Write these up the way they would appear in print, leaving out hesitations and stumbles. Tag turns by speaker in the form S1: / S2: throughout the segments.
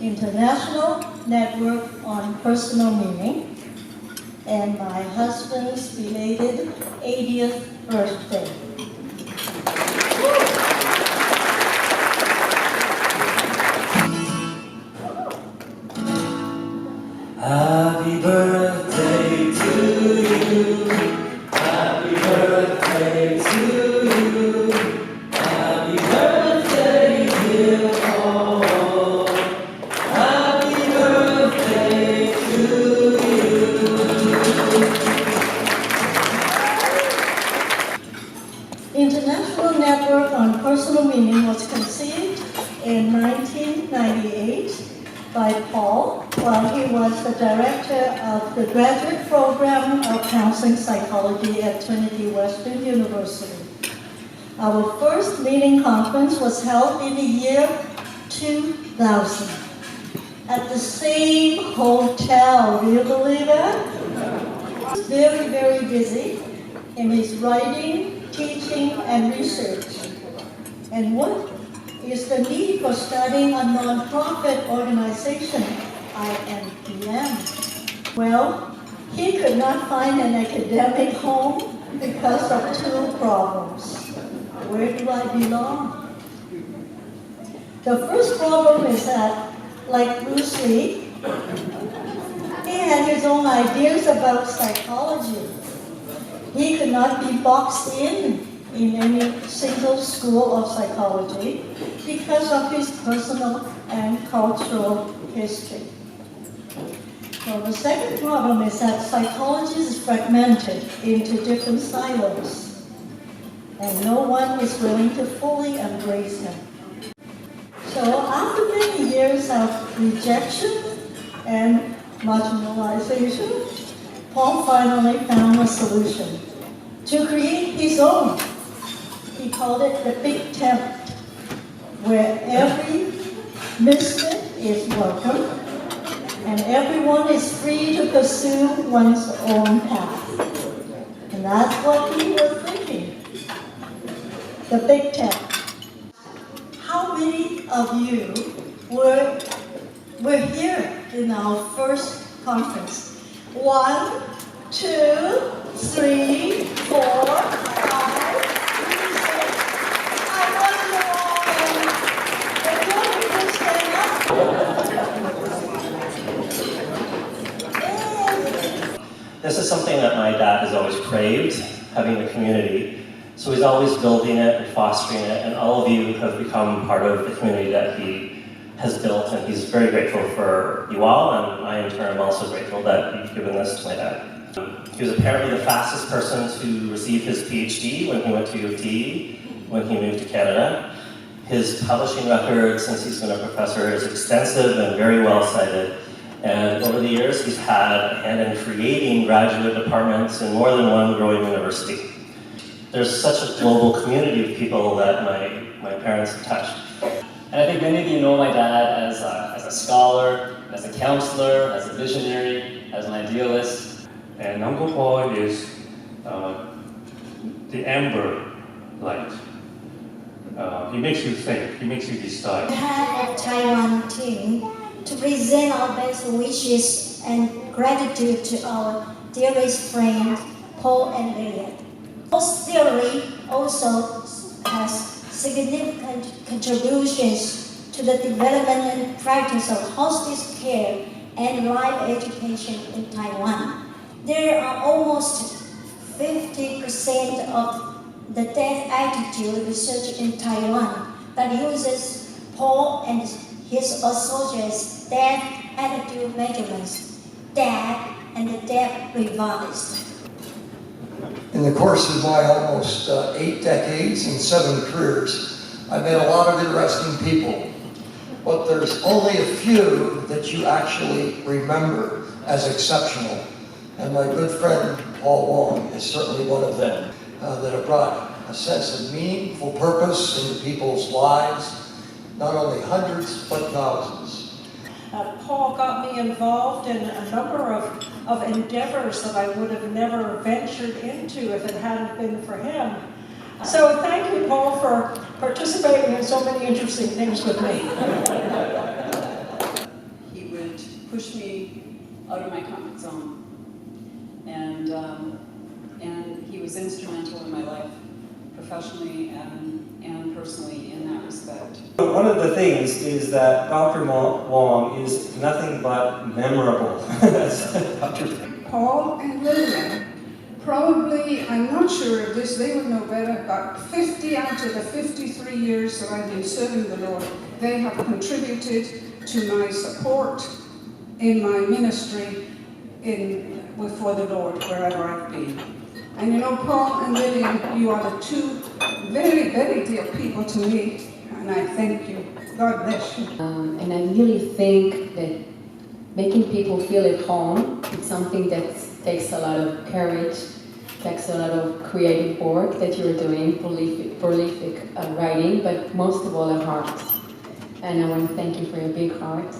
S1: International Network on Personal Meaning, and my husband's belated 80th birthday.
S2: Happy birthday to you. Happy birthday to you. Happy birthday, dear Paul. Happy birthday to you.
S1: International Network on Personal Meaning was conceived in 1998 by Paul while he was the director of the graduate program of counseling psychology at Trinity Western University. Our first meeting conference was held in the year 2000 at the same hotel. Do you believe that? He was very, very busy in his writing, teaching, and research. And what is the need for starting a nonprofit organization, INPM? Well, he could not find an academic home because of two problems. Where do I belong? The first problem is that, like Bruce Lee, he had his own ideas about psychology. He could not be boxed in any single school of psychology because of his personal and cultural history. Well, the second problem is that psychology is fragmented into different silos, and no one is willing to fully embrace him. So after many years of rejection and marginalization, Paul finally found a solution to create his own. He called it the Big Tent, where every misfit is welcome and everyone is free to pursue one's own path. And that's what we were thinking, the Big Tent. How many of you were here in our first conference? 1, 2, 3, 4, 5, 6. I want you all. If you can stand up.
S2: This is something that my dad has always craved, having a community. So he's always building it and fostering it, and all of you have become part of the community that he has built, and he's very grateful for you all, and I in turn am also grateful that you've given this to my dad. He was apparently the fastest person to receive his PhD when he went to U of T, when he moved to Canada. His publishing record, since he's been a professor, is extensive and very well cited. And over the years, he's had a hand in creating graduate departments in more than one growing university. There's such a global community of people that my parents have touched.
S3: And I think many of you know my dad as a scholar, as a counselor, as a visionary, as an idealist.
S4: And Uncle Paul is the amber light. He makes you think, he makes you decide.
S5: We have a Taiwan team to present our best wishes and gratitude to our dearest friends, Paul and Lillian. Paul's theory also has significant contributions to the development and practice of hospice care and life education in Taiwan. There are almost 50% of the death attitude research in Taiwan that uses Paul and his associates' death attitude measurements, DAT and the DAT revised.
S6: In the course of my almost 8 decades and 7 careers, I've met a lot of interesting people, but there's only a few that you actually remember as exceptional. And my good friend, Paul Wong, is certainly one of them that have brought a sense of meaningful purpose into people's lives, not only hundreds, but thousands.
S7: Paul got me involved in a number of endeavors that I would have never ventured into if it hadn't been for him. So thank you, Paul, for participating in so many interesting things with me.
S8: out of my comfort zone. And he was instrumental in my life, professionally and personally in that respect.
S9: One of the things is that Dr. Wong is nothing but memorable.
S10: Paul and Lillian, probably, I'm not sure of this, they would know better, but 50 out of the 53 years that I've been serving the Lord, they have contributed to my support in my ministry for the Lord, wherever I've been. And you know, Paul and Lillian, you are the two very, very dear people to me, and I thank you. God bless you.
S11: And I really think that making people feel at home is something that takes a lot of courage, takes a lot of creative work that you're doing, prolific writing, but most of all a heart. And I want to thank you for your big heart.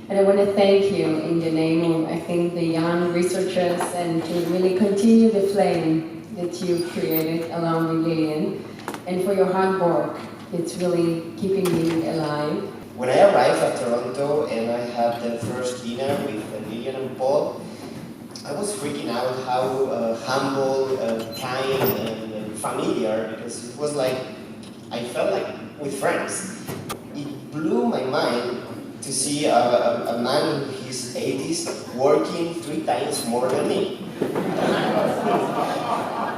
S11: And I want to thank you in the name of, I think, the young researchers, and to really continue the flame that you've created along with Lillian, and for your hard work. It's really keeping me alive.
S12: When I arrived at Toronto and I had the first dinner with Lillian and Paul, I was freaking out how humble, kind, and familiar, because it was like, I felt like with friends. It blew my mind to see a man in his 80s working 3 times more than me.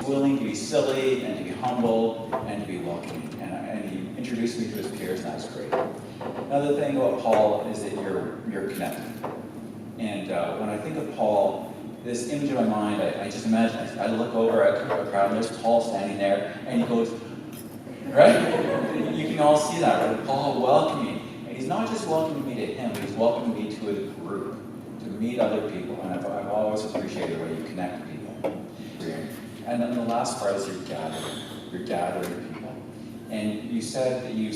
S13: Willing to be silly and to be humble and to be welcoming. And he introduced me to his peers, and that was great. Another thing about Paul is that you're connected. And when I think of Paul, this image in my mind, I just imagine, I look over at a crowd, and there's Paul standing there, and he goes, right? You can all see that, right? Paul welcoming. And he's not just welcoming me to him, he's welcoming me to a group, to meet other people. And I've always appreciated the way you connect people. And then the last part is you're gathering people. And you said that you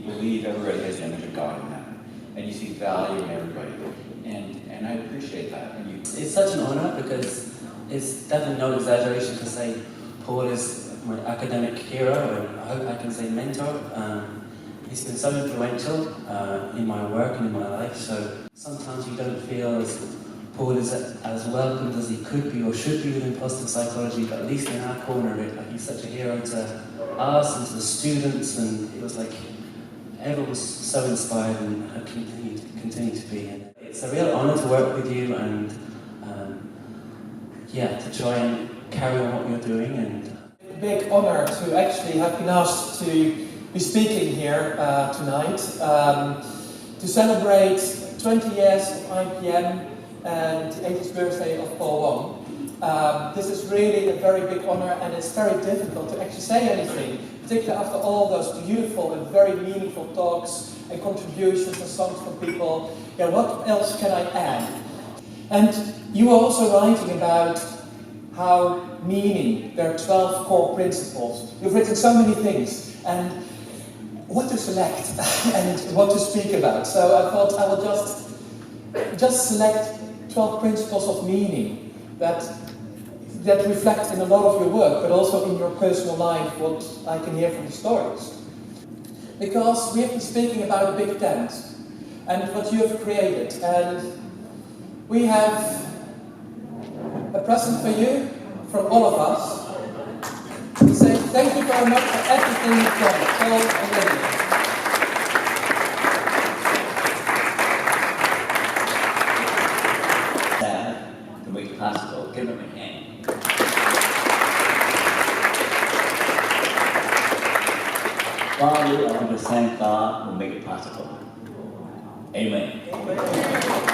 S13: believe everybody has the image of God in them. And you see value in everybody. And I appreciate that. And
S14: it's such an honor, because it's definitely no exaggeration to say Paul is my academic hero, and I hope I can say mentor. He's been so influential in my work and in my life, so sometimes you don't feel as Paul is as welcomed as he could be or should be within positive psychology, but at least in our corner of it, like, he's such a hero to us and to the students, and it was like everyone was so inspired and have continue to be. And it's a real honor to work with you, and to try and carry on what you're doing. And
S15: big honor to actually have been asked to be speaking here tonight to celebrate 20 years of INPM and the 80th birthday of Paul Wong. This is really a very big honor, and it's very difficult to actually say anything, particularly after all those beautiful and very meaningful talks and contributions and songs from people. Yeah, what else can I add? And you were also writing about how meaning, there are 12 core principles. You've written so many things, and what to select and what to speak about. So I thought I will just select 12 principles of meaning that reflect in a lot of your work, but also in your personal life, what I can hear from the stories. Because we have been speaking about the Big Tent and what you have created, and we have a present for you from all of us to say thank you very much for everything you've done, Paul and Lillian.
S16: To make it possible, give them a hand. Father, I want to thank God who make it possible. Amen.